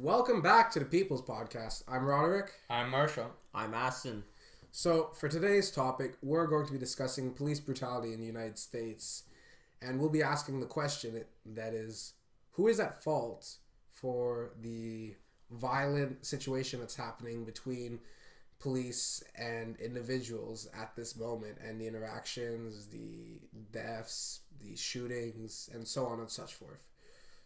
Welcome back to the People's Podcast. I'm Roderick. I'm Marshall. I'm Aston. So, for today's topic, we're going to be discussing police brutality in the United States. And we'll be asking the question that is, who is at fault for the violent situation that's happening between police and individuals at this moment, and the interactions, the deaths, the shootings, and so on and such forth.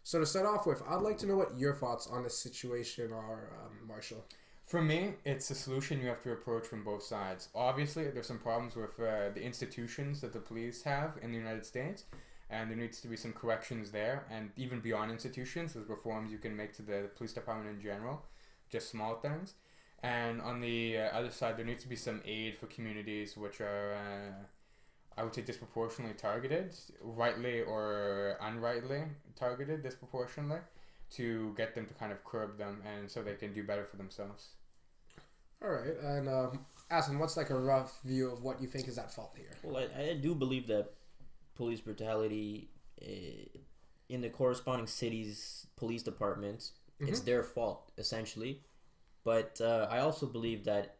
So to start off with, I'd like to know what your thoughts on this situation are, Marshall. For me, it's a solution you have to approach from both sides. Obviously, there's some problems with the institutions that the police have in the United States, and there needs to be some corrections there. And even beyond institutions, there's reforms you can make to the police department in general, just small things. And on the other side, there needs to be some aid for communities which are, I would say, disproportionately targeted, rightly or unrightly targeted disproportionately, to get them to kind of curb them and so they can do better for themselves. All right, and Aslan, what's like a rough view of what you think is at fault here? Well, I do believe that police brutality in the corresponding cities' police departments, it's their fault, essentially. But I also believe that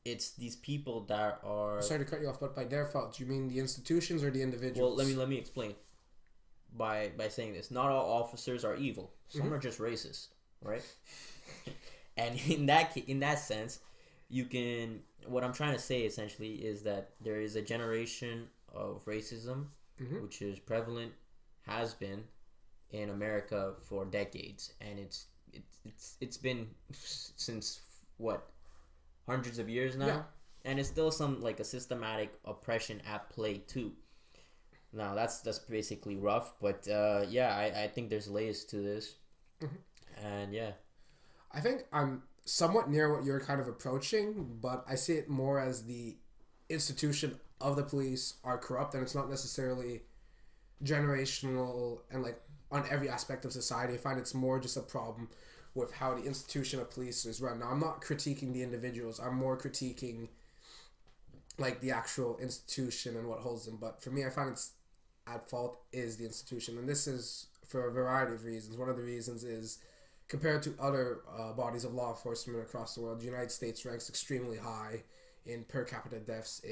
it's these people that are... Sorry to cut you off, but by their fault, do you mean the institutions or the individuals? Well, let me explain. By saying this, not all officers are evil. Some are just racist, right? And in that sense, you can... What I'm trying to say, essentially, is that there is a generation of racism, which is prevalent, has been in America for decades, and it's been since what, hundreds of years now, and it's still some like a systematic oppression at play too. Now that's basically rough, but I think there's layers to this, and yeah, I think I'm somewhat near what you're kind of approaching, but I see it more as the institution of the police are corrupt, and it's not necessarily generational and like on every aspect of society. I find it's more just a problem with how the institution of police is run. Now, I'm not critiquing the individuals. I'm more critiquing like the actual institution and what holds them. But for me, I find it's at fault is the institution. And this is for a variety of reasons. One of the reasons is compared to other bodies of law enforcement across the world, the United States ranks extremely high in per capita deaths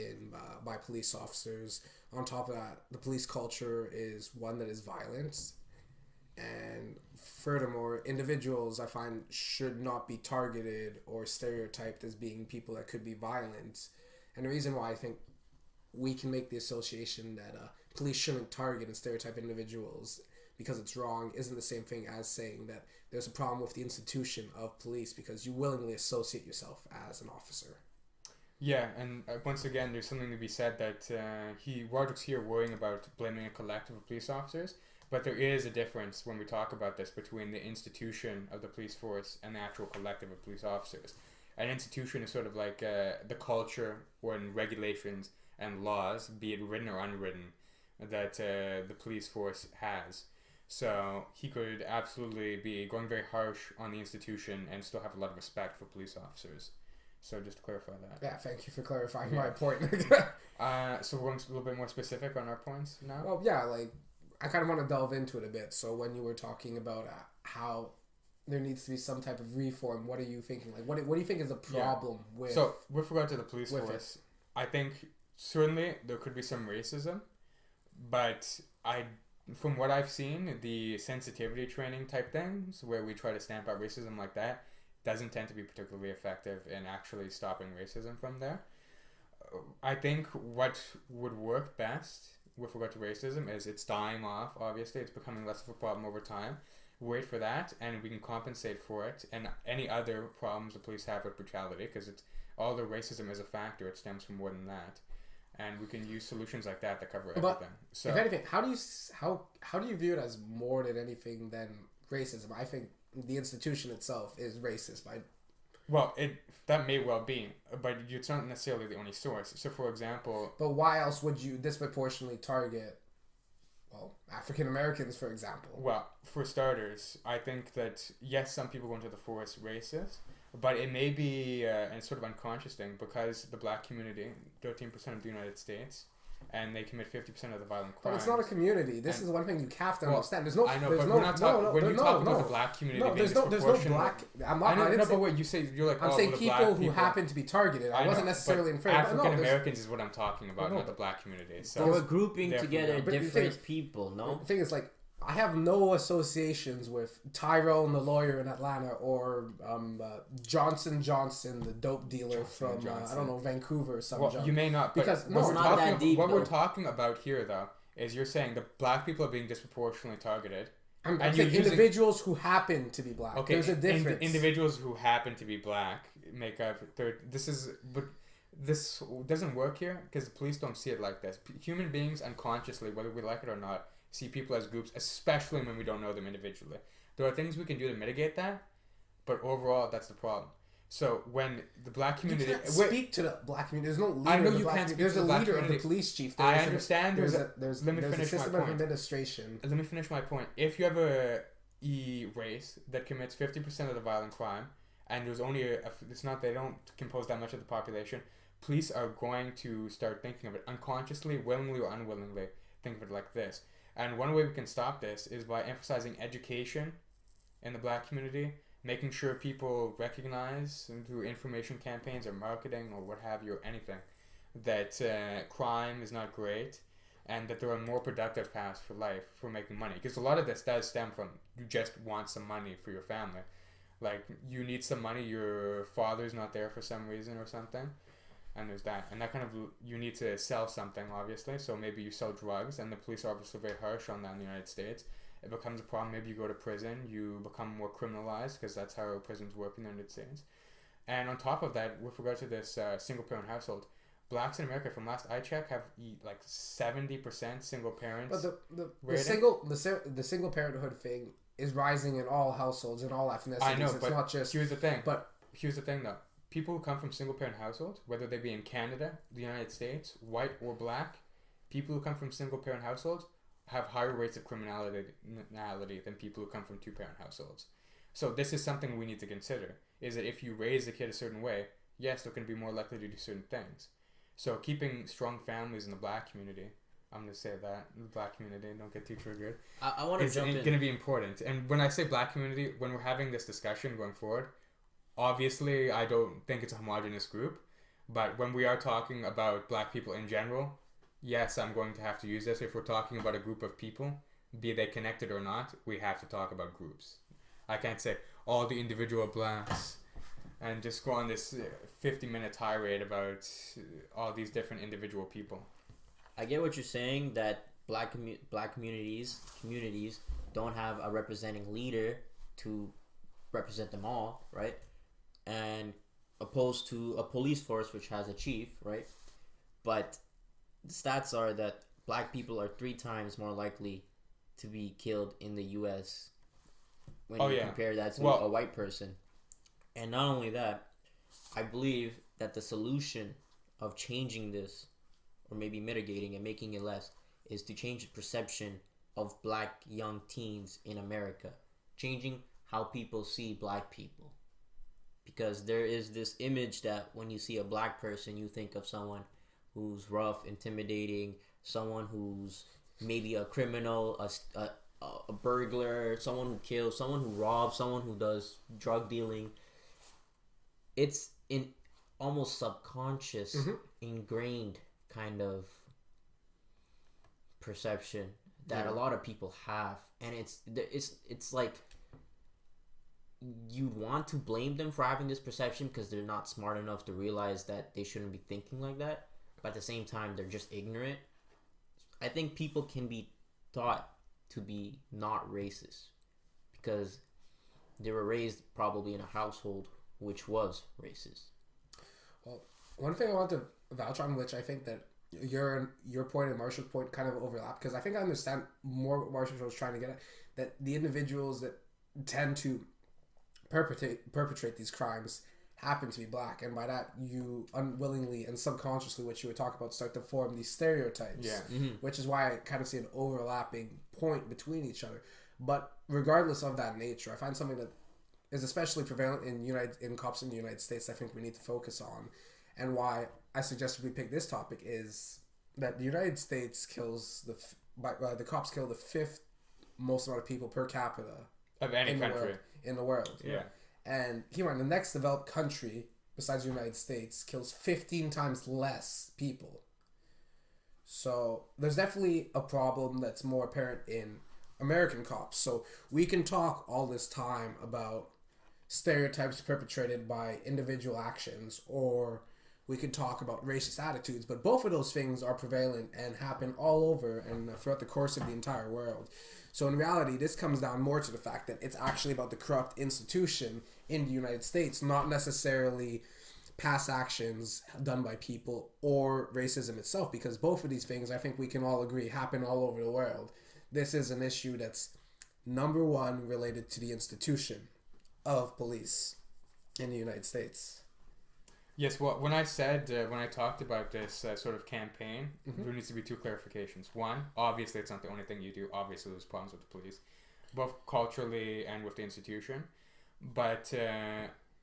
by police officers. On top of that, the police culture is one that is violent. And furthermore, individuals I find should not be targeted or stereotyped as being people that could be violent. And the reason why I think we can make the association that police shouldn't target and stereotype individuals because it's wrong isn't the same thing as saying that there's a problem with the institution of police because you willingly associate yourself as an officer. Yeah, and once again, there's something to be said that Roderick's here worrying about blaming a collective of police officers. But there is a difference when we talk about this between the institution of the police force and the actual collective of police officers. An institution is sort of like the culture and regulations and laws, be it written or unwritten, that the police force has. So he could absolutely be going very harsh on the institution and still have a lot of respect for police officers. So just to clarify that. Yeah, thank you for clarifying my point. So we're going a little bit more specific on our points now? Well, yeah, like I kind of want to delve into it a bit. So when you were talking about how there needs to be some type of reform, what are you thinking? Like, what do you think is a problem with? So with regard to the police force, I think certainly there could be some racism, but from what I've seen, the sensitivity training type things where we try to stamp out racism like that doesn't tend to be particularly effective in actually stopping racism from there. I think what would work best with regard to racism is it's dying off. Obviously, it's becoming less of a problem over time. Wait for that, and we can compensate for it and any other problems the police have with brutality, because it's all the racism is a factor. It stems from more than that, and we can use solutions like that cover everything. But so, if anything, how do you view it as more than anything than racism? I think the institution itself is racist. Well, that may well be, but it's not necessarily the only source. So, for example... But why else would you disproportionately target, well, African Americans, for example? Well, for starters, I think that, yes, some people go into the force racist, but it may be a sort of unconscious thing because the black community, 13% of the United States, and they commit 50% of the violent But crimes. it's not a community. This is one thing you have to understand. There's no. I know, there's but no, we're not talking. When you talk no. about the black community, No, being there's no black. I'm not. I know, I didn't no, say, but what you say, you're like, I'm oh, saying well, the people black who happen to be targeted. I wasn't necessarily in favor. African Americans is what I'm talking about, not the black community. So we're grouping together different people. No, the thing is, like, I have no associations with Tyrone, the lawyer in Atlanta, or Johnson, the dope dealer from I don't know, Vancouver or something. Well, you may not, because what we're talking about here, though, is you're saying the black people are being disproportionately targeted. I'm saying individuals who happen to be black. Okay, there's a difference. Individuals who happen to be black make up third. But this doesn't work here because the police don't see it like this. Human beings unconsciously, whether we like it or not, see people as groups, especially when we don't know them individually. There are things we can do to mitigate that, but overall, that's the problem. So when the black community... You can't speak to the black community. There's no leader. I know of the you black can't community. speak to There's the a black leader of the community. police chief. I understand. There's let me a finish system my of point. administration. Let me finish my point. If you have a race that commits 50% of the violent crime, and there's only it's not, they don't compose that much of the population, police are going to start thinking of it unconsciously, willingly or unwillingly, think of it like this. And one way we can stop this is by emphasizing education in the black community, making sure people recognize, and through information campaigns or marketing or what have you, or anything, that crime is not great, and that there are more productive paths for life for making money. Because a lot of this does stem from you just want some money for your family. Like, you need some money, your father's not there for some reason or something, and there's that. And that kind of, you need to sell something, obviously, so maybe you sell drugs, and the police are obviously very harsh on that in the United States. It becomes a problem, maybe you go to prison, you become more criminalized, because that's how prisons work in the United States. And on top of that, with regard to this single-parent household, blacks in America, from last I checked, have like 70% single parents. But the single parenthood thing is rising in all households, in all ethnicities. I know, it's but not just. Here's the thing. But here's the thing, though. People who come from single parent households, whether they be in Canada, the United States, white or black, people who come from single parent households have higher rates of criminality than people who come from two parent households. So this is something we need to consider. Is that if you raise a kid a certain way, yes, they're going to be more likely to do certain things. So keeping strong families in the black community, I'm going to say that, the black community, don't get too triggered. I want to jump in. It's going to be important. And when I say black community, when we're having this discussion going forward, obviously I don't think it's a homogenous group, but when we are talking about black people in general, yes, I'm going to have to use this. If we're talking about a group of people, be they connected or not, we have to talk about groups. I can't say all the individual blacks and just go on this 50-minute tirade about all these different individual people. I get what you're saying, that black communities don't have a representing leader to represent them all, right? And opposed to a police force which has a chief, right? But the stats are that black people are 3 times more likely to be killed in the U.S. when you compare that to a white person. And not only that, I believe that the solution of changing this, or maybe mitigating and making it less, is to change the perception of black young teens in America. Changing how people see black people. Because there is this image that when you see a black person, you think of someone who's rough, intimidating, someone who's maybe a criminal, a burglar, someone who kills, someone who robs, someone who does drug dealing. It's in almost subconscious, ingrained kind of perception that a lot of people have, and it's like you want to blame them for having this perception because they're not smart enough to realize that they shouldn't be thinking like that, but at the same time they're just ignorant. I think people can be taught to be not racist because they were raised probably in a household which was racist. Well, one thing I want to vouch on, which I think that your point and Marshall's point kind of overlap, because I think I understand more what Marshall was trying to get at, that the individuals that tend to perpetrate these crimes happen to be black, and by that you unwillingly and subconsciously, which you were talking about, start to form these stereotypes, which is why I kind of see an overlapping point between each other. But regardless of that nature, I find something that is especially prevalent in cops in the United States I think we need to focus on, and why I suggested we pick this topic is that the United States kills the cops kill the fifth most amount of people per capita of any country in the world. Yeah. And keep in mind, the next developed country besides the United States kills 15 times less people. So there's definitely a problem that's more apparent in American cops. So we can talk all this time about stereotypes perpetrated by individual actions, or we could talk about racist attitudes, but both of those things are prevalent and happen all over and throughout the course of the entire world. So in reality, this comes down more to the fact that it's actually about the corrupt institution in the United States, not necessarily past actions done by people or racism itself, because both of these things, I think we can all agree, happen all over the world. This is an issue that's number one related to the institution of police in the United States. Yes, well, when I talked about this sort of campaign, there needs to be two clarifications. One, obviously it's not the only thing you do. Obviously there's problems with the police, both culturally and with the institution. But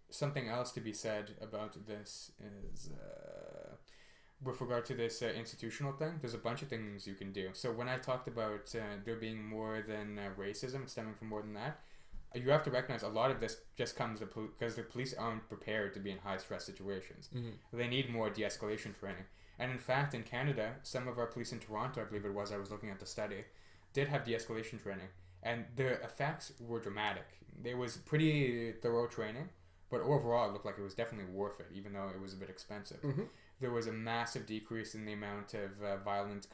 something else to be said about this is, with regard to this institutional thing, there's a bunch of things you can do. So when I talked about there being more than racism, stemming from more than that, you have to recognize a lot of this just comes because the police aren't prepared to be in high stress situations. They need more de-escalation training. And in fact, in Canada, some of our police in Toronto, I believe it was, I was looking at the study, did have de-escalation training. And the effects were dramatic. There was pretty thorough training, but overall it looked like it was definitely worth it, even though it was a bit expensive. There was a massive decrease in the amount of violent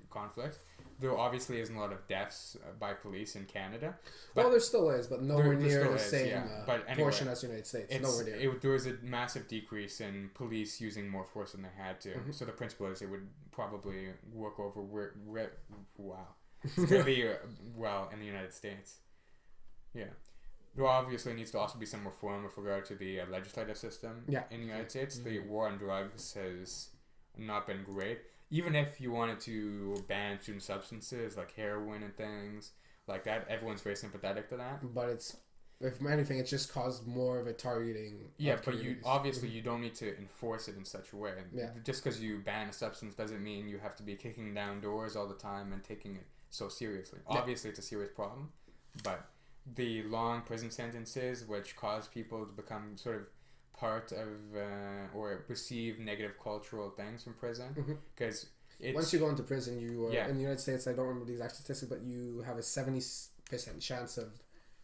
conflict. There obviously isn't a lot of deaths by police in Canada. Well, there still is, but nowhere near the same but anyway, portion as the United States. Nowhere near. There was a massive decrease in police using more force than they had to. So the principle is it would probably work over really well in the United States. Yeah. There obviously needs to also be some reform with regard to the legislative system in the United States. The war on drugs has not been great. Even if you wanted to ban certain substances like heroin and things like that, everyone's very sympathetic to that. But it's, if anything, it's just caused more of a targeting. Yeah, but you obviously you don't need to enforce it in such a way. Yeah. Just because you ban a substance doesn't mean you have to be kicking down doors all the time and taking it so seriously. Obviously, it's a serious problem, but the long prison sentences, which cause people to become sort of part of or receive negative cultural things from prison, because once you go into prison, you are, in the United States, I don't remember the exact statistics, but you have a 70% chance of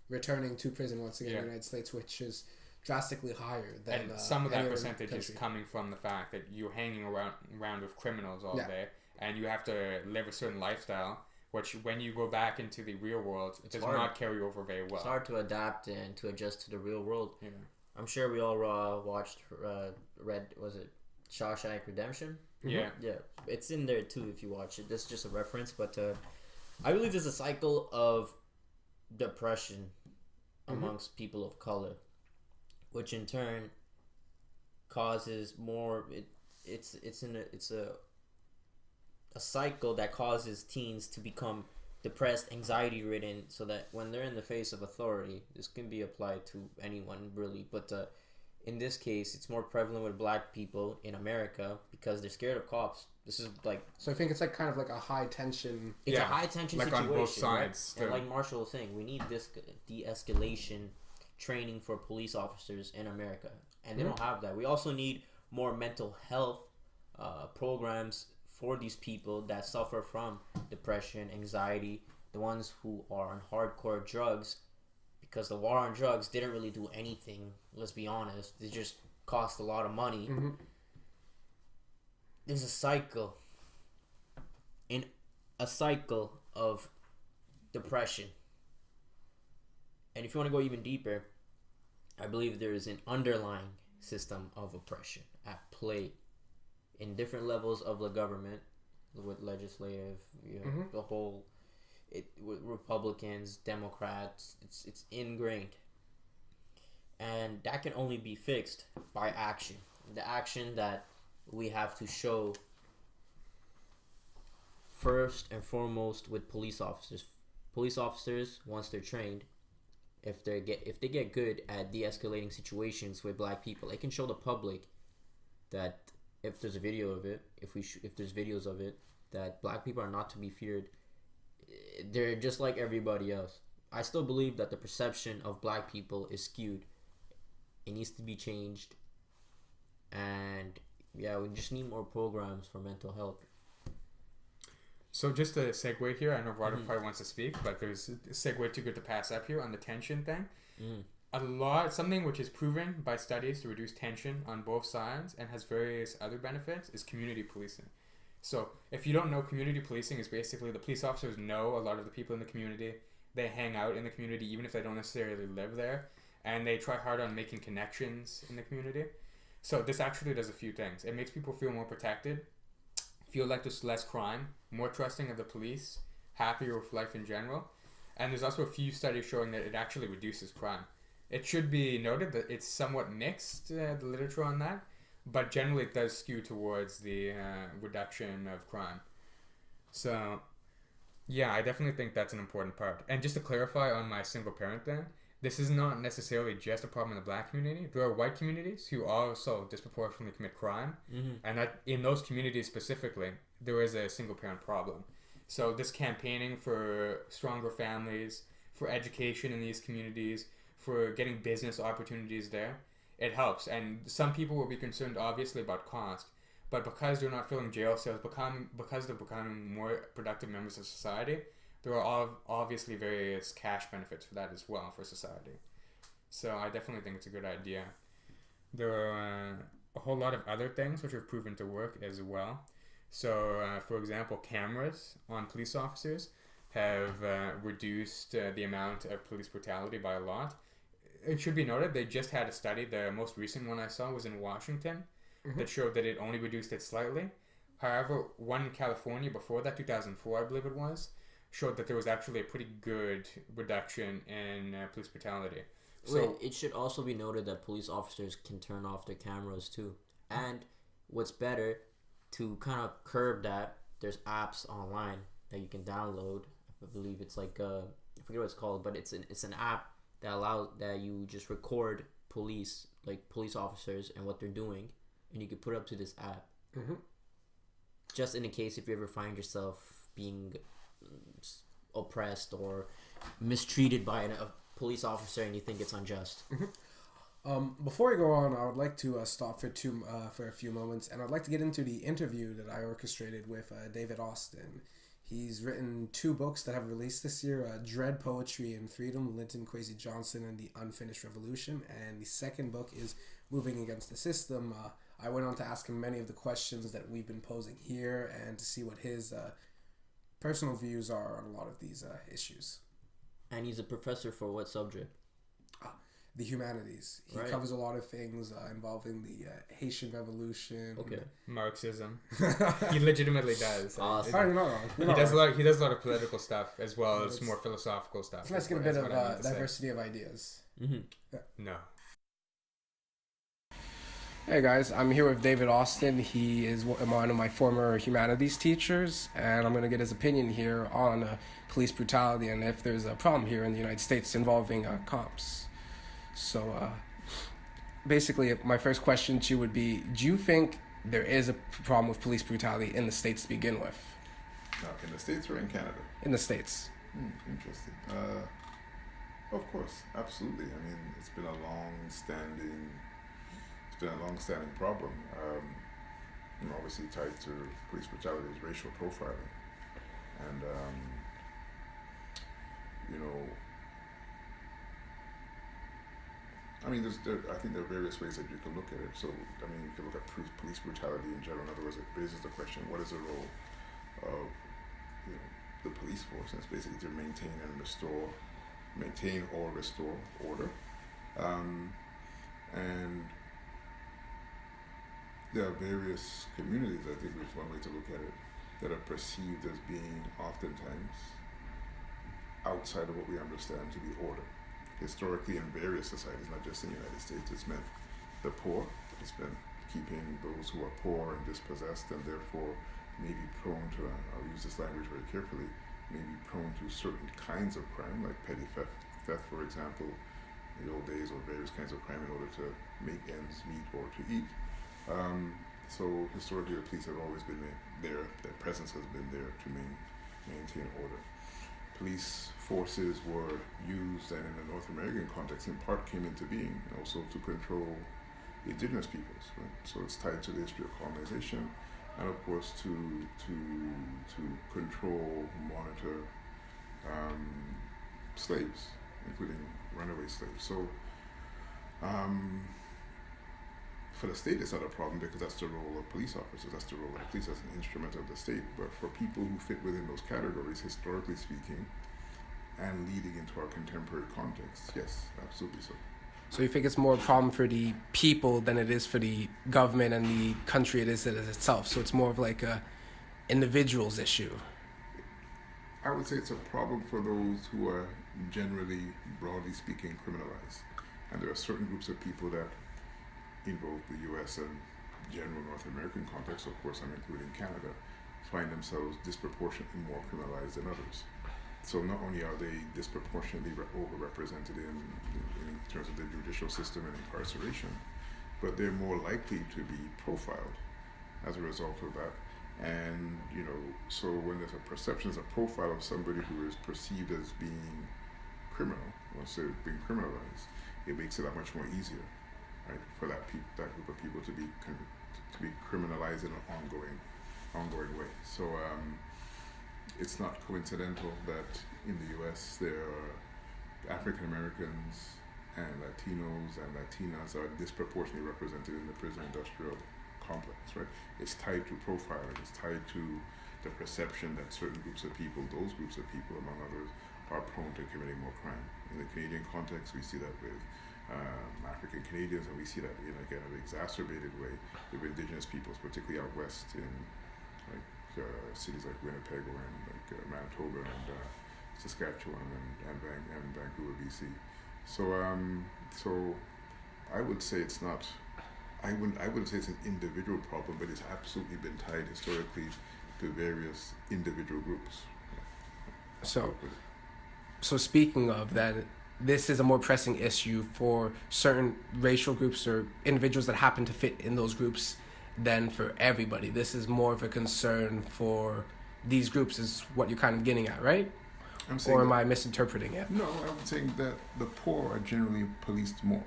returning to prison once again in the United States, which is drastically higher than and some of that percentage country. is coming from the fact that you're hanging around with criminals all day, and you have to live a certain lifestyle, which when you go back into the real world, it does not carry over very well. It's hard to adapt and to adjust to the real world. Yeah. I'm sure we all watched was it Shawshank Redemption? Yeah. Yeah, it's in there too if you watch it. This is just a reference, but I believe there's a cycle of depression amongst people of color, which in turn causes more. It's a cycle that causes teens to become depressed, anxiety ridden, so that when they're in the face of authority, this can be applied to anyone really, but in this case it's more prevalent with black people in America because they're scared of cops. This is like, so I think it's like kind of like a high tension. It's a high tension like situation, on both sides, right? And like Marshall was saying, we need this de-escalation training for police officers in America, and they don't have that. We also need more mental health programs for these people that suffer from depression, anxiety, the ones who are on hardcore drugs, because the war on drugs didn't really do anything, let's be honest. They just cost a lot of money. There's a cycle of depression. And if you want to go even deeper, I believe there is an underlying system of oppression at play in different levels of the government, with legislative, the whole, with Republicans, Democrats. It's ingrained, and that can only be fixed by action. The action that we have to show first and foremost with police officers. Police officers, once they're trained, if they get good at de-escalating situations with black people, they can show the public that if there's a video of it, if there's videos of it, that black people are not to be feared, they're just like everybody else. I still believe that the perception of black people is skewed. It needs to be changed, and yeah, we just need more programs for mental health. So just a segue here, I know Ryder probably wants to speak, but there's a segue too good to pass up here on the tension thing. Something which is proven by studies to reduce tension on both sides and has various other benefits is community policing. So if you don't know, community policing is basically the police officers know a lot of the people in the community. They hang out in the community even if they don't necessarily live there, and they try hard on making connections in the community. So this actually does a few things. It makes people feel more protected, feel like there's less crime, more trusting of the police, happier with life in general. And there's also a few studies showing that it actually reduces crime. It should be noted that it's somewhat mixed, the literature on that, but generally it does skew towards the reduction of crime. So, yeah, I definitely think that's an important part. And just to clarify on my single parent thing, this is not necessarily just a problem in the black community. There are white communities who also disproportionately commit crime, and that in those communities specifically, there is a single parent problem. So this campaigning for stronger families, for education in these communities, for getting business opportunities there, it helps. And some people will be concerned obviously about cost, but because they're not filling jail cells, because they're becoming more productive members of society, there are obviously various cash benefits for that as well for society. So I definitely think it's a good idea. There are a whole lot of other things which have proven to work as well. So for example, cameras on police officers have reduced the amount of police brutality by a lot. It should be noted they just had a study, the most recent one I saw was in Washington, that showed that it only reduced it slightly. However, one in California before that, 2004 I believe it was, showed that there was actually a pretty good reduction in police brutality. So it should also be noted that police officers can turn off their cameras too. And what's better, to kind of curb that, there's apps online that you can download. I believe it's like I forget what it's called, but it's an app that allows that you just record police officers and what they're doing, and you can put it up to this app. Just in a case if you ever find yourself being oppressed or mistreated by a police officer and you think it's unjust. Before we go on, I would like to stop for a few moments, and I'd like to get into the interview that I orchestrated with David Austin. He's written 2 books that have released this year, Dread, Poetry, and Freedom, Linton Kwesi Johnson and the Unfinished Revolution, and the second book is Moving Against the System. I went on to ask him many of the questions that we've been posing here and to see what his personal views are on a lot of these issues. And he's a professor for what subject? The humanities. He covers a lot of things involving the Haitian Revolution. Okay. Marxism. He legitimately does. Awesome. You're not wrong. He does a lot of political stuff as well as more philosophical stuff. It's nice to get a bit of diversity of ideas. Yeah. No. Hey guys, I'm here with David Austin. He is one of my former humanities teachers, and I'm going to get his opinion here on police brutality and if there's a problem here in the United States involving cops. So basically, my first question to you would be, do you think there is a problem with police brutality in the States to begin with? No, in the States or in Canada? In the States. Interesting. Of course, absolutely. I mean, it's been a long-standing problem. Obviously tied to police brutality is racial profiling, and I think there are various ways that you can look at it. So, I mean, you can look at police brutality in general. In other words, it raises the question: what is the role of the police force? And it's basically to maintain or restore order, and there are various communities, I think, which is one way to look at it, that are perceived as being oftentimes outside of what we understand to be order. Historically, in various societies, not just in the United States, it's meant the poor. It's been keeping those who are poor and dispossessed and therefore may be prone to, I'll use this language very carefully, may be prone to certain kinds of crime, like petty theft, for example, in the old days, or various kinds of crime in order to make ends meet or to eat. So historically, the police have always been there. Their presence has been there to maintain order. Police forces were used, and in the North American context, in part came into being also to control the indigenous peoples. Right? So it's tied to the history of colonization, and of course to control, monitor slaves, including runaway slaves. So for the state, it's not a problem because that's the role of police officers. That's the role of the police as an instrument of the state. But for people who fit within those categories, historically speaking, and leading into our contemporary context, yes, absolutely so. So you think it's more a problem for the people than it is for the government and the country it is itself? So it's more of like a individual's issue. I would say it's a problem for those who are generally, broadly speaking, criminalized. And there are certain groups of people that, in both the U.S. and general North American context, of course I'm including Canada, find themselves disproportionately more criminalized than others. So not only are they disproportionately overrepresented in terms of the judicial system and incarceration, but they're more likely to be profiled as a result of that. And, so when there's a perception, there's a profile of somebody who is perceived as being criminal, or say being criminalized, it makes it that much more easier, right, for that group of people to be criminalized in an ongoing way. So it's not coincidental that in the U.S. there are African Americans and Latinos and Latinas are disproportionately represented in the prison industrial complex, right? It's tied to profiling. It's tied to the perception that certain groups of people, those groups of people among others, are prone to committing more crime. In the Canadian context, we see that with African Canadians, and we see that in a kind of exacerbated way with Indigenous peoples, particularly out west in cities like Winnipeg or in Manitoba and Saskatchewan and Vancouver, BC. So I would say it's not. I wouldn't say it's an individual problem, but it's absolutely been tied historically to various individual groups. So speaking of that, this is a more pressing issue for certain racial groups or individuals that happen to fit in those groups than for everybody. This is more of a concern for these groups, is what you're kind of getting at, right? Or am I misinterpreting it? No, I'm saying that the poor are generally policed more,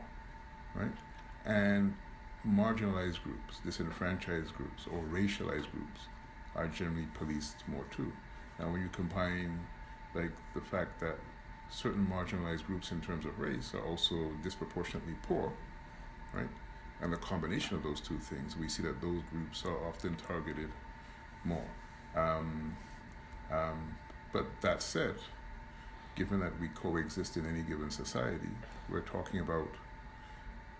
right? And marginalized groups, disenfranchised groups, or racialized groups are generally policed more too. Now, when you combine like the fact that certain marginalized groups in terms of race are also disproportionately poor, right? And the combination of those two things, we see that those groups are often targeted more. But that said, given that we coexist in any given society, we're talking about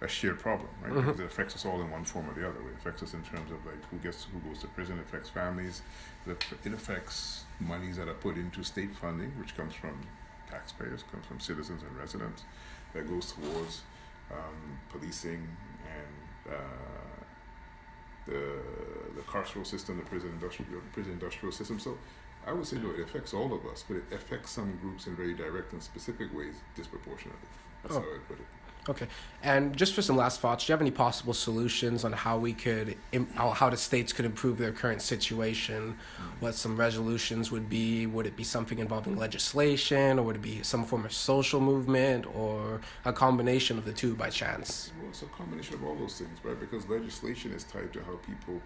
a shared problem, right? Mm-hmm. Because it affects us all in one form or the other. It affects us in terms of like who goes to prison. It affects families. It affects monies that are put into state funding, which comes from taxpayers, comes from citizens and residents, that goes towards policing and the carceral system, the prison industrial system. So I would say no, it affects all of us, but it affects some groups in very direct and specific ways disproportionately. That's how I'd put it. Okay, and just for some last thoughts, do you have any possible solutions on how we could, how the states could improve their current situation? What some resolutions would be? Would it be something involving legislation, or would it be some form of social movement, or a combination of the two by chance? Well, it's a combination of all those things, right? Because legislation is tied to how people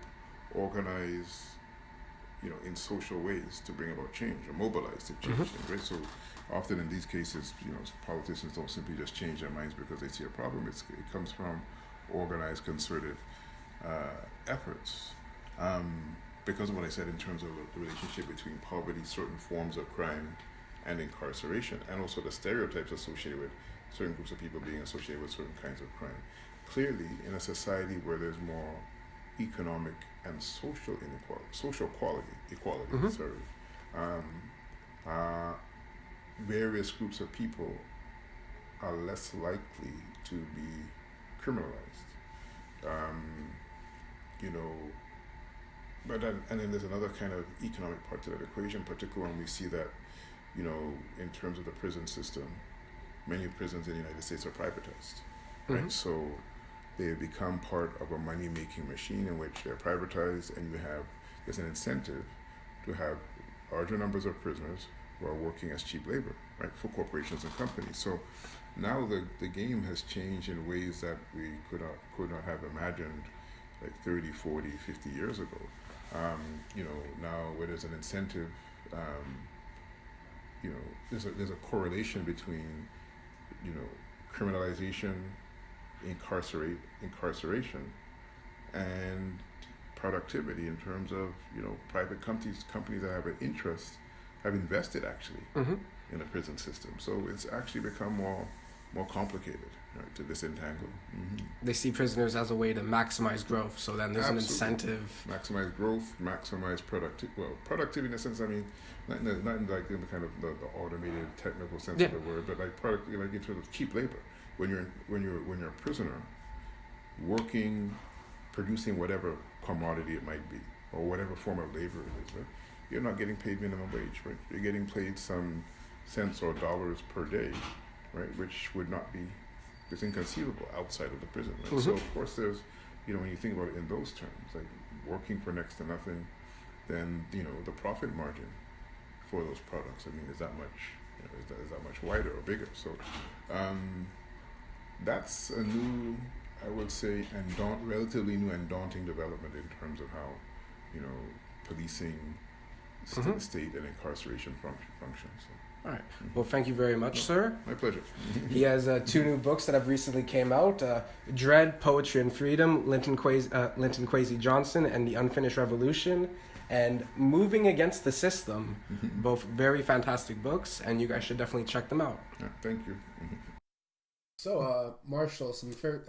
organize, in social ways to bring about change or mobilize to change things, right? So often in these cases, politicians don't simply just change their minds because they see a problem. It comes from organized, concerted efforts. Because of what I said in terms of the relationship between poverty, certain forms of crime, and incarceration, and also the stereotypes associated with certain groups of people being associated with certain kinds of crime. Clearly, in a society where there's more economic and social equality, various groups of people are less likely to be criminalized. But then there's another kind of economic part to that equation, particularly when we see that, in terms of the prison system, many prisons in the United States are privatized, right? So they have become part of a money-making machine in which they're privatized, and there's an incentive to have larger numbers of prisoners who are working as cheap labor, right, for corporations and companies. So now the game has changed in ways that we could not have imagined like 30, 40, 50 years ago. Now where there's an incentive, there's a correlation between, criminalization, incarceration, and productivity in terms of, private companies that have an interest, have invested actually in the prison system. So it's actually become more complicated, right, to disentangle. They see prisoners as a way to maximize growth, so then there's an incentive. Maximize growth, maximize productivity. Well, productivity in a sense, I mean, not in like in the kind of the automated technical sense of the word, but like like in terms of cheap labor. When you're a prisoner, working, producing whatever commodity it might be, or whatever form of labor it is, right? You're not getting paid minimum wage, right? You're getting paid some cents or dollars per day, right? Which would not be, it's inconceivable outside of the prison, right? So of course there's, when you think about it in those terms, like working for next to nothing, then the profit margin for those products, I mean, is that much, is that much wider or bigger? So that's a new, I would say, relatively new and daunting development in terms of how, policing, state and incarceration functions. So. All right. Well, thank you very much, sir. My pleasure. He has 2 new books that have recently came out: Dread, Poetry and Freedom, Linton Kwesi Johnson and the Unfinished Revolution, and Moving Against the System. Both very fantastic books, and you guys should definitely check them out. Yeah, thank you. So, Marshall,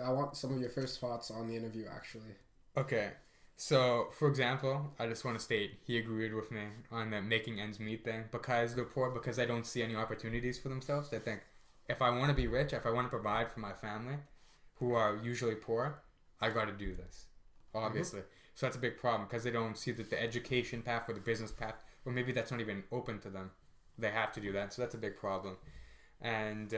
I want some of your first thoughts on the interview, actually. Okay. So, for example, I just want to state he agreed with me on the making ends meet thing. Because they're poor, because they don't see any opportunities for themselves. They think, if I want to be rich, if I want to provide for my family, who are usually poor, I got to do this, obviously. So that's a big problem, because they don't see that the education path or the business path, or maybe that's not even open to them. They have to do that, so that's a big problem. And,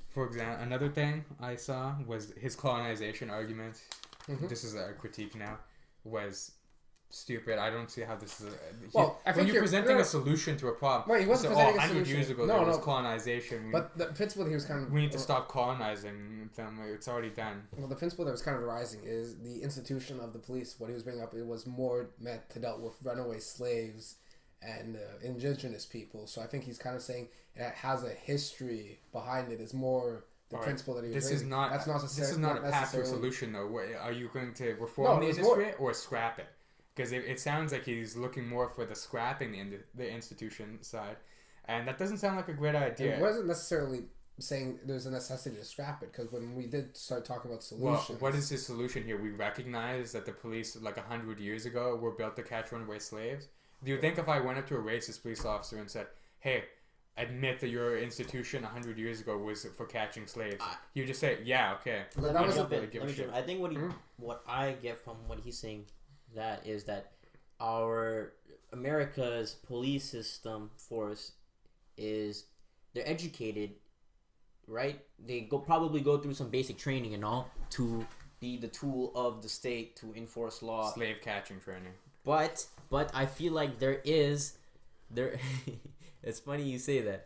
for example, another thing I saw was his colonization argument. This is a critique now. Was stupid. I don't see how this is. I think you're presenting a solution to a problem. Right, he wasn't presenting a 100 solution. years ago, there was colonization. But the principle he was kind of... We need to stop colonizing them. It's already done. Well, the principle that was kind of arising is the institution of the police. What he was bringing up, it was more meant to deal with runaway slaves and indigenous people. So I think he's kind of saying it has a history behind it. Is more... The principle that he was raising. This is not a path to a solution, though. Are you going to reform the industry or scrap it? Because it sounds like he's looking more for the scrapping the institution side, and that doesn't sound like a great idea. It wasn't necessarily saying there's a necessity to scrap it, because when we did start talking about solutions... Well, what is his solution here? We recognize that the police, like 100 years ago, were built to catch runaway slaves. Do you think if I went up to a racist police officer and said, hey, admit that your institution 100 years ago was for catching slaves, you just say, yeah, okay. I think what I get from what he's saying that is that our America's police system force is, they're educated, right? They probably go through some basic training and all to be the tool of the state to enforce law. Slave catching training. But I feel like there it's funny you say that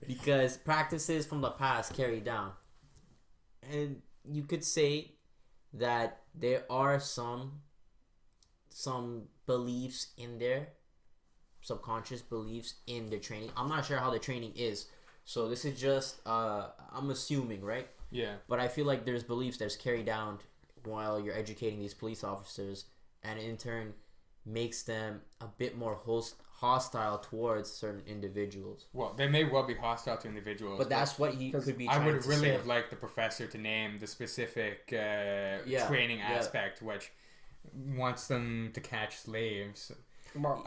because practices from the past carry down, and you could say that there are some beliefs in there, subconscious beliefs in the training. I'm not sure how the training is, so this is just I'm assuming, right? Yeah. But I feel like there's beliefs that's carried down while you're educating these police officers, and in turn makes them a bit more hostile towards certain individuals. Well, they may well be hostile to individuals, but that's what he could be. I would really have liked the professor to name the specific training aspect which wants them to catch slaves. Well,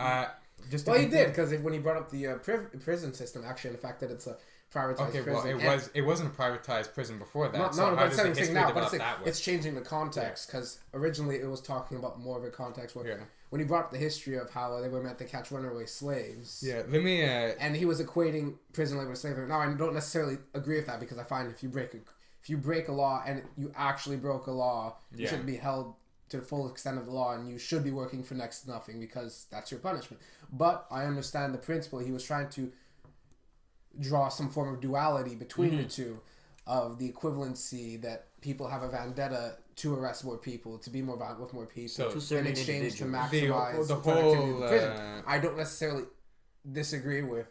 he did, because when he brought up the prison system, actually, and the fact that it's a privatized prison. Well, it wasn't a privatized prison before that. It's changing the context, because originally it was talking about more of a context where when he brought up the history of how they were meant to catch runaway slaves. Yeah, let me... and he was equating prison labor with slavery. Now, I don't necessarily agree with that, because I find if if you break a law and you actually broke a law, you shouldn't be held to the full extent of the law, and you should be working for next to nothing because that's your punishment. But I understand the principle. He was trying to draw some form of duality between the two, of the equivalency that people have a vendetta to arrest more people, to be more violent with more people, So in exchange to maximize the productivity of whole the prison. I don't necessarily disagree with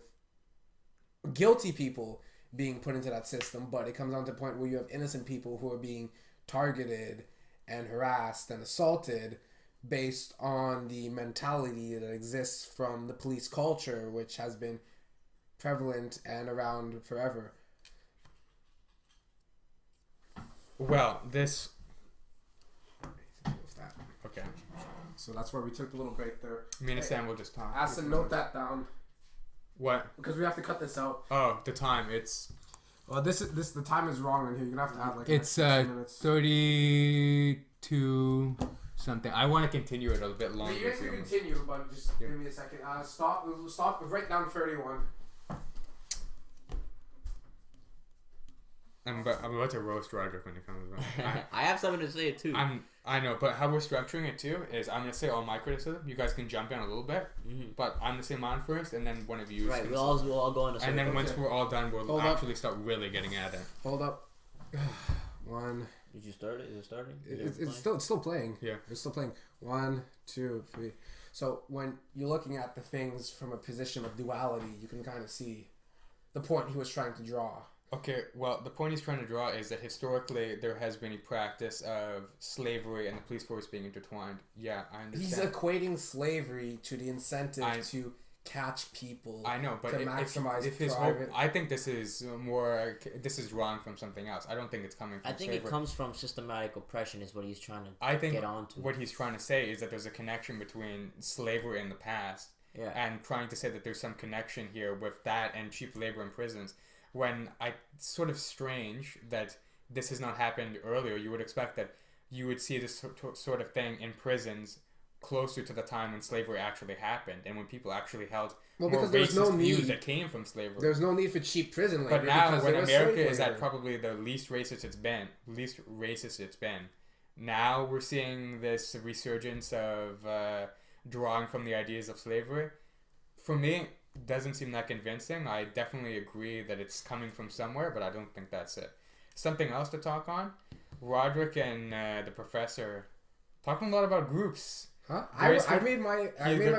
guilty people being put into that system, but it comes down to the point where you have innocent people who are being targeted and harassed and assaulted based on the mentality that exists from the police culture, which has been prevalent and around forever. Well, this... Okay. So that's why we took the little break there. Me and Sam will just talk. Aston, note that down. What? Because we have to cut this out. Oh, the time. It's... Well, the time is wrong in here. You're going to have to add like it's minutes. 32 something. I want to continue it a bit longer. You can continue, but just give me a second. Stop. Write down 31. I'm about to roast Roderick when he comes back. I have something to say too. I know, but how we're structuring it too is I'm gonna say all my criticism. You guys can jump in a little bit, but I'm gonna say mine first, and then one of you. Right, we'll all go in a circle. And then once we're all done, we'll actually start really getting at it. Hold up. One. Did you start it? Is it starting? It's still playing. Yeah, it's still playing. 1, 2, 3. So when you're looking at the things from a position of duality, you can kind of see the point he was trying to draw. Okay, well, the point he's trying to draw is that historically there has been a practice of slavery and the police force being intertwined. Yeah, I understand. He's equating slavery to the incentive to catch people. I know, but to maximize if his I think this is drawing from something else. I don't think it's coming from slavery. It comes from systematic oppression is what he's trying to get onto. What he's trying to say is that there's a connection between slavery in the past and trying to say that there's some connection here with that and cheap labor in prisons. When it's sort of strange that this has not happened earlier. You would expect that you would see this sort of thing in prisons closer to the time when slavery actually happened and when people actually held more racist views that came from slavery. There's no need for cheap prison labor. But now when America is at probably the least racist it's been, now we're seeing this resurgence of drawing from the ideas of slavery. For me, doesn't seem that convincing. I definitely agree that it's coming from somewhere, but I don't think that's it. Something else to talk on? Roderick and the professor talking a lot about groups. Huh? I made my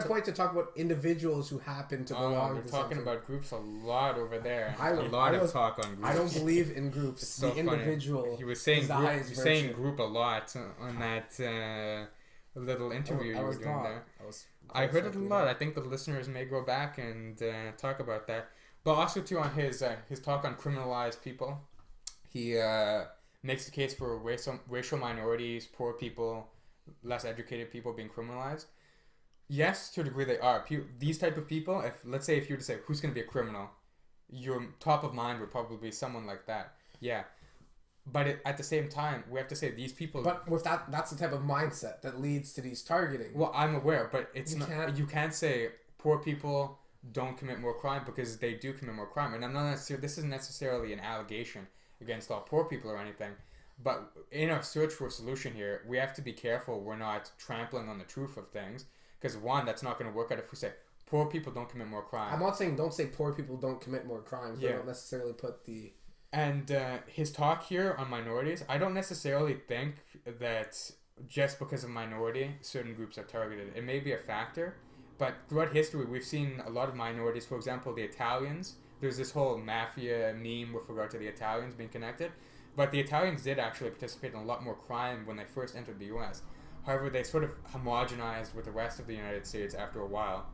point to talk about individuals who happen to belong to talking something. about groups a lot over there. Talk on groups. I don't believe in groups. It's so individual. Funny. He was saying group a lot on that little interview you were doing there. I heard it a lot. I think the listeners may go back and talk about that. But also too on his talk on criminalized people, he makes the case for racial minorities, poor people, less educated people being criminalized. Yes, to a degree they are. These type of people, if you were to say who's going to be a criminal, your top of mind would probably be someone like that. Yeah. But at the same time, we have to say these people... But with that's the type of mindset that leads to these targeting. Well, I'm aware, but you can't say poor people don't commit more crime because they do commit more crime. And I'm not necessarily... This isn't necessarily an allegation against all poor people or anything. But in our search for a solution here, we have to be careful we're not trampling on the truth of things. Because one, that's not going to work out if we say poor people don't commit more crime. I'm not saying don't say poor people don't commit more crimes. Yeah. Don't necessarily put the... And his talk here on minorities, I don't necessarily think that just because of minority, certain groups are targeted. It may be a factor, but throughout history, we've seen a lot of minorities. For example, the Italians. There's this whole mafia meme with regard to the Italians being connected. But the Italians did actually participate in a lot more crime when they first entered the U.S. However, they sort of homogenized with the rest of the United States after a while.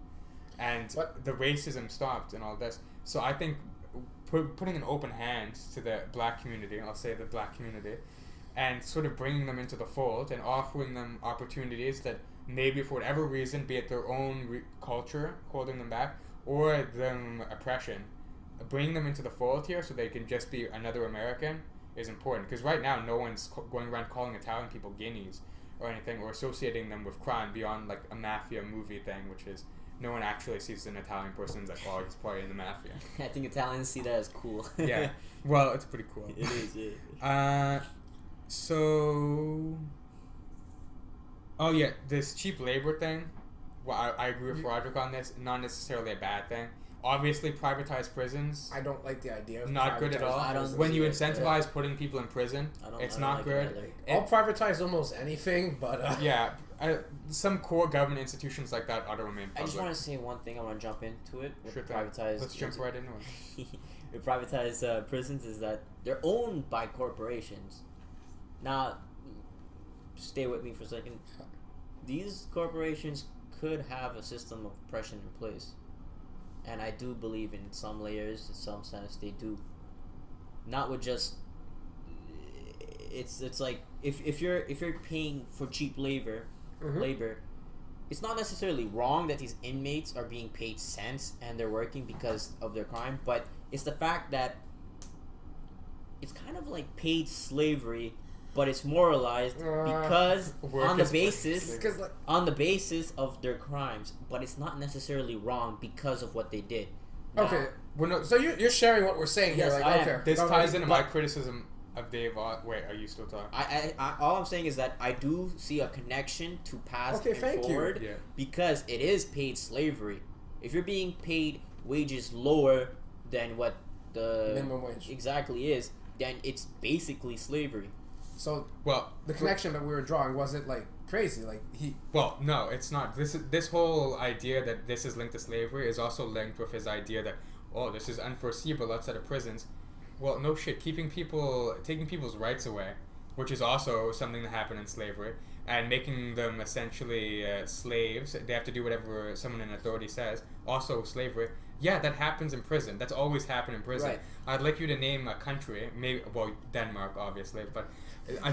And the racism stopped and all this. So I think... putting an open hand to the black community, I'll say the black community, and sort of bringing them into the fold and offering them opportunities that maybe for whatever reason, be it their own culture holding them back or them oppression, bringing them into the fold here so they can just be another American is important. Because right now, no one's going around calling Italian people guineas or anything or associating them with crime beyond like a mafia movie thing, which is no one actually sees an Italian person as like, oh, he's probably in the mafia. I think Italians see that as cool. Yeah. Well, it's pretty cool. It is, yeah. So... Oh, yeah, this cheap labor thing. Well, I agree with Roderick on this. Not necessarily a bad thing. Obviously, privatized prisons. I don't like the idea of not good at all. I don't when you see it, incentivize putting people in prison, it's not like good. it, I'll privatize almost anything, but yeah, some core government institutions like that ought to remain public. I just want to say one thing. I want to jump into it. With Sure thing. privatized. Let's jump right into it. With privatized prisons is that they're owned by corporations. Now, stay with me for a second. These corporations could have a system of oppression in place. And I do believe in some layers, in some sense, they do. Not with just. It's like if you're paying for cheap labor, it's not necessarily wrong that these inmates are being paid cents and they're working because of their crime, but it's the fact that it's kind of like paid slavery, but it's moralized because on the basis of their crimes, but it's not necessarily wrong because of what they did. Now, okay. Well, no, so you're sharing what we're saying Yes, here. I Like, am. okay. This ties into my criticism of Dave. Wait, are you still talking? I all I'm saying is that I do see a connection to past and thank you. forward Yeah. because it is paid slavery. If you're being paid wages lower than what the Minimum wage. exactly is, then it's basically slavery. So Well, the connection that we were drawing wasn't like crazy. Like he. Well, no, it's not. This whole idea that this is linked to slavery is also linked with his idea that, oh, this is unforeseeable outside of prisons. Well, no shit. Taking people's rights away, which is also something that happened in slavery, and making them essentially slaves. They have to do whatever someone in authority says. Also slavery. Yeah, that happens in prison. That's always happened in prison. Right. I'd like you to name a country, maybe, well, Denmark, obviously, but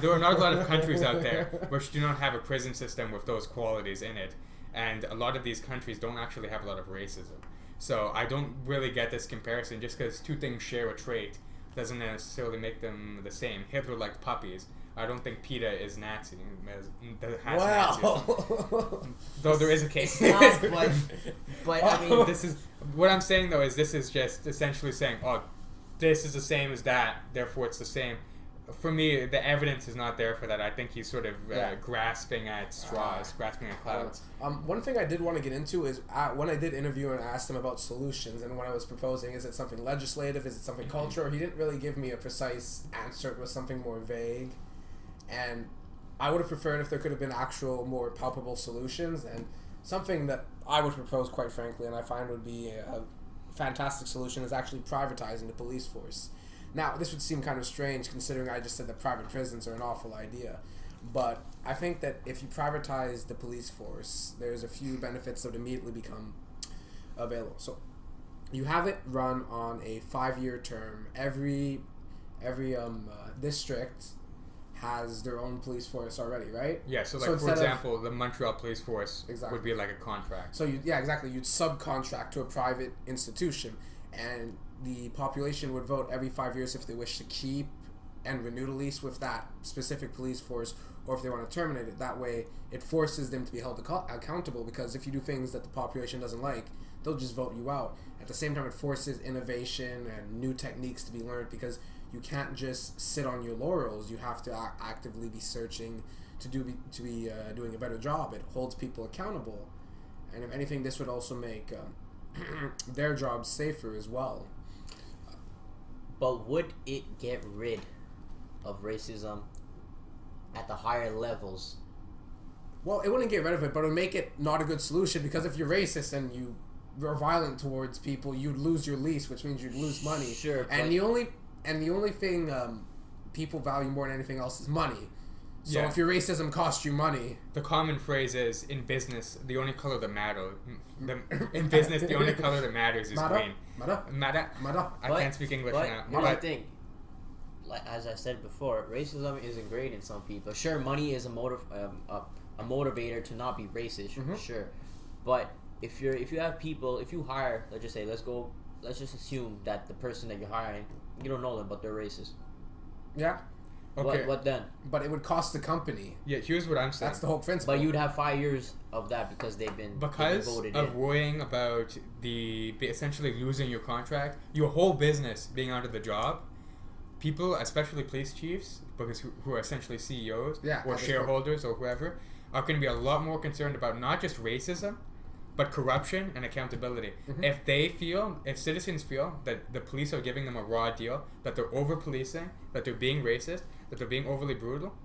there are not a lot of countries out there which do not have a prison system with those qualities in it, and a lot of these countries don't actually have a lot of racism. So I don't really get this comparison. Just because two things share a trait doesn't necessarily make them the same. Hitler liked puppies. I don't think PETA is Nazi. Wow. Though there is a case. But I mean, This is what I'm saying though. Is this is just essentially saying, oh, this is the same as that, therefore it's the same. For me, the evidence is not there for that. I think he's sort of grasping at straws, grasping at clouds. One thing I did want to get into is when I did interview and asked him about solutions, and when I was proposing, is it something legislative, is it something cultural? He didn't really give me a precise answer. It was something more vague, and I would have preferred if there could have been actual, more palpable solutions. And something that I would propose, quite frankly, and I find would be a fantastic solution, is actually privatizing the police force. Now, this would seem kind of strange considering I just said that private prisons are an awful idea. But I think that if you privatize the police force, there's a few benefits that would immediately become available. So you have it run on a 5-year term. Every district has their own police force already, right? Yeah, so like for example, the Montreal Police Force would be like a contract. So exactly. You'd subcontract to a private institution, and the population would vote every 5 years if they wish to keep and renew the lease with that specific police force, or if they want to terminate it. That way, it forces them to be held accountable, because if you do things that the population doesn't like, they'll just vote you out. At the same time, it forces innovation and new techniques to be learned, because you can't just sit on your laurels. You have to actively be searching to be doing a better job. It holds people accountable, and if anything, this would also make their jobs safer as well. But would it get rid of racism at the higher levels? Well, it wouldn't get rid of it, but it would make it not a good solution, because if you're racist and you're violent towards people, you'd lose your lease, which means you'd lose money. Sure. And the only thing people value more than anything else is money. So if your racism costs you money, the common phrase is, in business, the only color that matters. In business, the only color that matters is green. Mada. I can't speak English now. Here's the thing. Like as I said before, racism is ingrained in some people. Sure, money is a motivator to not be racist. Sure, but if you hire, let's just assume that the person that you're hiring, you don't know them, but they're racist. Yeah. Okay. What then? But it would cost the company. Yeah, here's what I'm saying. That's the whole principle. But you'd have 5 years of that because they've been voted of in. worrying about essentially losing your contract, your whole business being out of the job. People, especially police chiefs, because who are essentially CEOs or shareholders or whoever, are going to be a lot more concerned about not just racism, but corruption and accountability. Mm-hmm. If citizens feel that the police are giving them a raw deal, that they're over-policing, that they're being racist, that they're being overly brutal,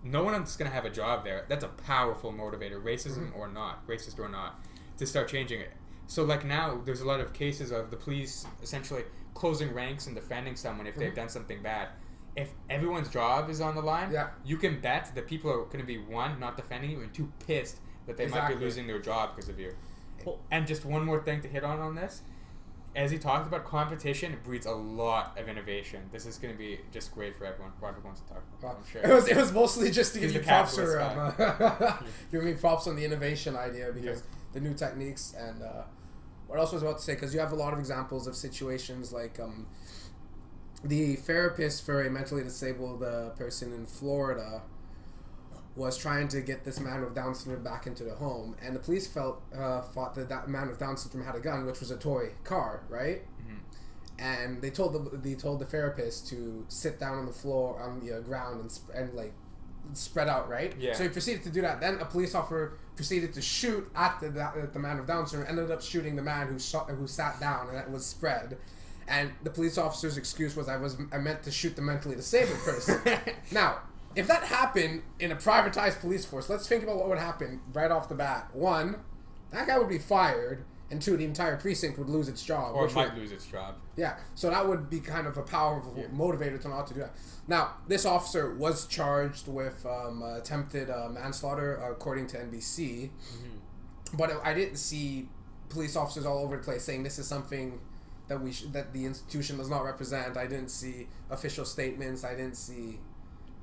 no one's going to have a job there. That's a powerful motivator, racism or not, racist or not, to start changing it. So like now, there's a lot of cases of the police essentially closing ranks and defending someone if they've done something bad. If everyone's job is on the line, you can bet that people are going to be, one, not defending you, and two, pissed that they might be losing their job because of you. And just one more thing to hit on this. As he talked about, competition breeds a lot of innovation. This is going to be just great for everyone. Roderick wants to talk about it, I'm sure. It was mostly just to give you props for give me props on the innovation idea because the new techniques and what else was I about to say, because you have a lot of examples of situations like the therapist for a mentally disabled person in Florida was trying to get this man with Down syndrome back into the home, and the police thought that man with Down syndrome had a gun, which was a toy car, right? And they told the therapist to sit down on the floor on the ground and like spread out, right? Yeah. So he proceeded to do that. Then a police officer proceeded to shoot at the man with Down syndrome. Ended up shooting the man who sat down, and that was spread. And the police officer's excuse was, I meant to shoot the mentally disabled person. Now, if that happened in a privatized police force, let's think about what would happen right off the bat. One, that guy would be fired, and two, the entire precinct would lose its job. Or might lose its job. Yeah, so that would be kind of a powerful motivator to not to do that. Now, this officer was charged with attempted manslaughter, according to NBC, but I didn't see police officers all over the place saying this is something that that the institution does not represent. I didn't see official statements. I didn't see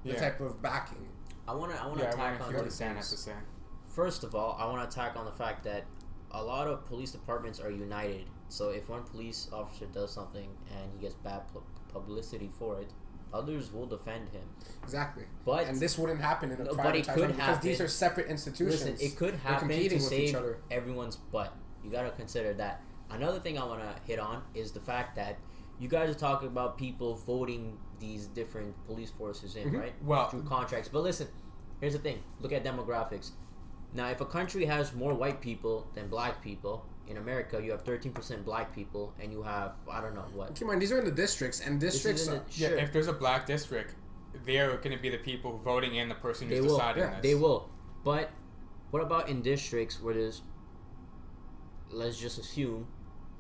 the type of backing. I want to attack on what Stan has to say. First of all, I want to attack on the fact that a lot of police departments are united. So if one police officer does something and he gets bad publicity for it, others will defend him. Exactly. And this wouldn't happen in a private but it could happen because these are separate institutions. Listen, it could happen to save everyone's butt. You got to consider that. Another thing I want to hit on is the fact that you guys are talking about people voting these different police forces in, right? Well, through contracts. But listen, here's the thing. Look at demographics. Now, if a country has more white people than black people, in America, you have 13% black people, and you have, I don't know what. Keep in mind, these are in the districts, and districts are... Yeah, if there's a black district, they're going to be the people voting in the person who's deciding this. They will. But what about in districts where there's, let's just assume,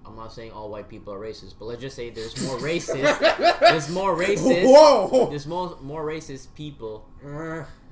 I'm not saying all white people are racist, but let's just say there's more racist. There's more racist. Whoa! There's more racist people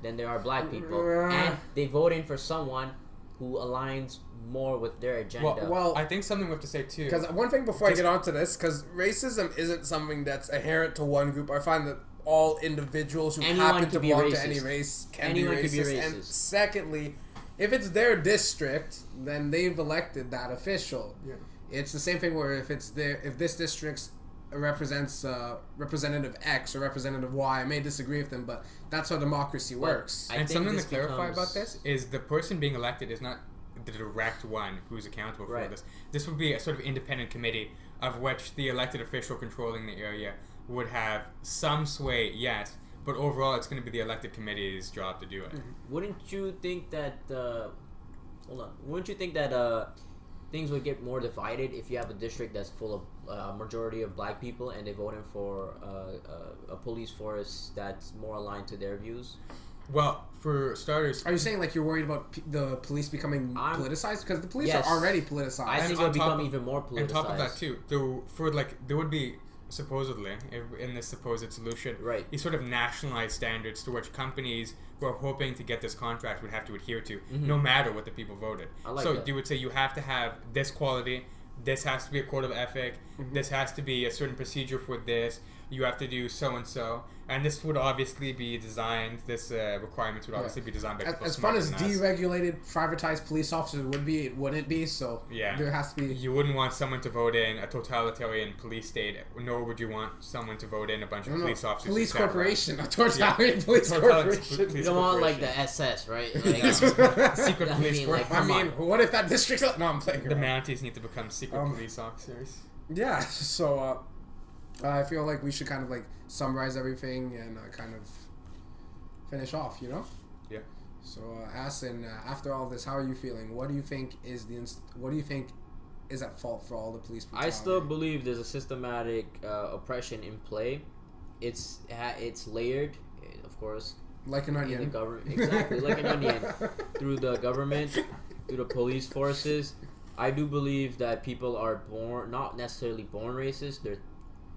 than there are black people, and they vote in for someone who aligns more with their agenda. Well, I think something we have to say too. Because one thing before I get onto this, because racism isn't something that's inherent to one group. I find that all individuals who happen to belong to any race can be racist. And secondly, if it's their district, then they've elected that official. Yeah. It's the same thing where if this district represents Representative X or Representative Y, I may disagree with them, but that's how democracy works. And something to clarify about this is the person being elected is not the direct one who's accountable for this. This would be a sort of independent committee of which the elected official controlling the area would have some sway, yes, but overall it's going to be the elected committee's job to do it. Wouldn't you think that things would get more divided if you have a district that's full of majority of black people and they voting for a police force that's more aligned to their views? Well, for starters... Are you saying like you're worried about the police becoming politicized? Because the police are already politicized. I think it'll become even more politicized. On top of that too, there would be supposedly, in this supposed solution, these sort of nationalized standards to which companies who are hoping to get this contract would have to adhere to, no matter what the people voted. You would say you have to have this quality, this has to be a code of ethic, this has to be a certain procedure for this. you have to do so and so, and this would obviously be designed. This requirements would obviously be designed by people as fun as smarter than us. deregulated, privatized police officers would be, it wouldn't be. So Yeah. there has to be. You wouldn't want someone to vote in a totalitarian police state, nor would you want someone to vote in a bunch of police officers. Police who sat corporation, a totalitarian police corporation. You don't want like the SS, right? Like, around. Secret I police mean, force. like, I come mean, on. what if that district? No, I'm playing. The around. Mounties need to become secret police officers. Yeah, so I feel like we should kind of like summarize everything and kind of finish off, you know? Yeah. So, Asin, after all this, how are you feeling? What do you think is what do you think is at fault for all the police brutality? I still believe there's a systematic oppression in play. It's layered, of course. Like an In onion. the government, exactly, like an onion, through the government, through the police forces. I do believe that people are not necessarily born racist. They're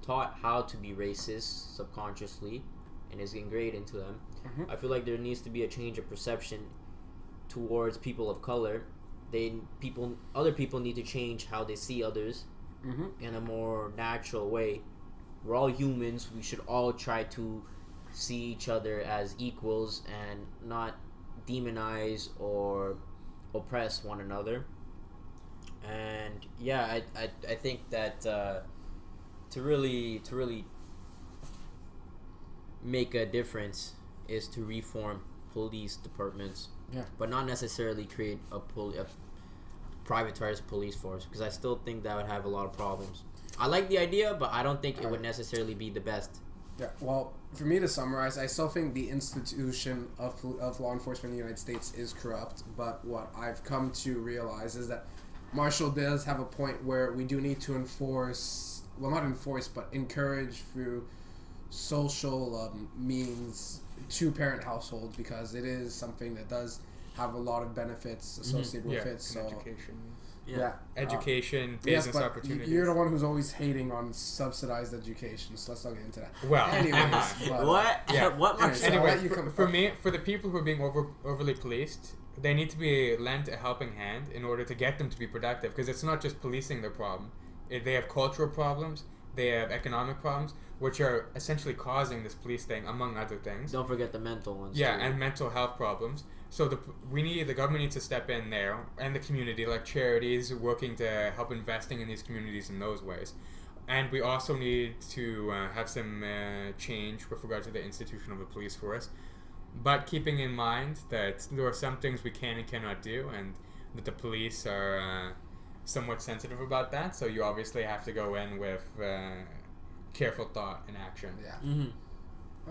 taught how to be racist subconsciously, and it's ingrained into them. Mm-hmm. I feel like there needs to be a change of perception towards people of color. Other people need to change how they see others in a more natural way. We're all humans. We should all try to see each other as equals and not demonize or oppress one another. And yeah, I think that to really make a difference is to reform police departments, but not necessarily create a privatized police force, because I still think that would have a lot of problems. I like the idea, but I don't think it would necessarily be the best. Yeah, well, for me to summarize, I still think the institution of law enforcement in the United States is corrupt, but what I've come to realize is that Marshall does have a point where we do need to encourage through social means two-parent households, because it is something that does have a lot of benefits associated with it. So education. Education, business but opportunities. You're the one who's always hating on subsidized education, so let's not get into that. Well, anyways, but, What? Yeah. What? Anyways, Marshall? I'll let Anyway, you for me, for the people who are being overly policed, they need to be lent a helping hand in order to get them to be productive, because it's not just policing their problem. They have cultural problems, they have economic problems, which are essentially causing this police thing, among other things. Don't forget the mental ones. Yeah, too. and mental health problems. So the government needs to step in there, and the community, like charities, working to help investing in these communities in those ways. And we also need to have some change with regard to the institution of the police force, but keeping in mind that there are some things we can and cannot do, and that the police are somewhat sensitive about that. So you obviously have to go in with careful thought and action. Yeah.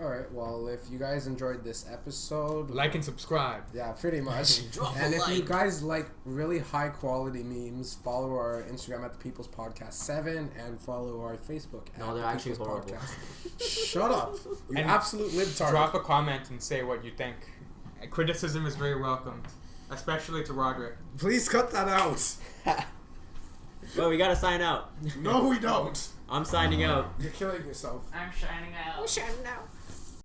All right. Well, if you guys enjoyed this episode, Like and subscribe. yeah, pretty much. Drop a And if you like. guys like really high quality memes, follow our Instagram at the People's Podcast 7 and follow our Facebook at No, they're the actually People's horrible. Podcast. Shut up, you And absolute libtard. Drop a comment and say what you think. Criticism is very welcomed, especially to Roderick. Please cut that out. Well, we gotta sign out. No, we don't. I'm signing out. You're killing yourself. I'm shining out. Signing out.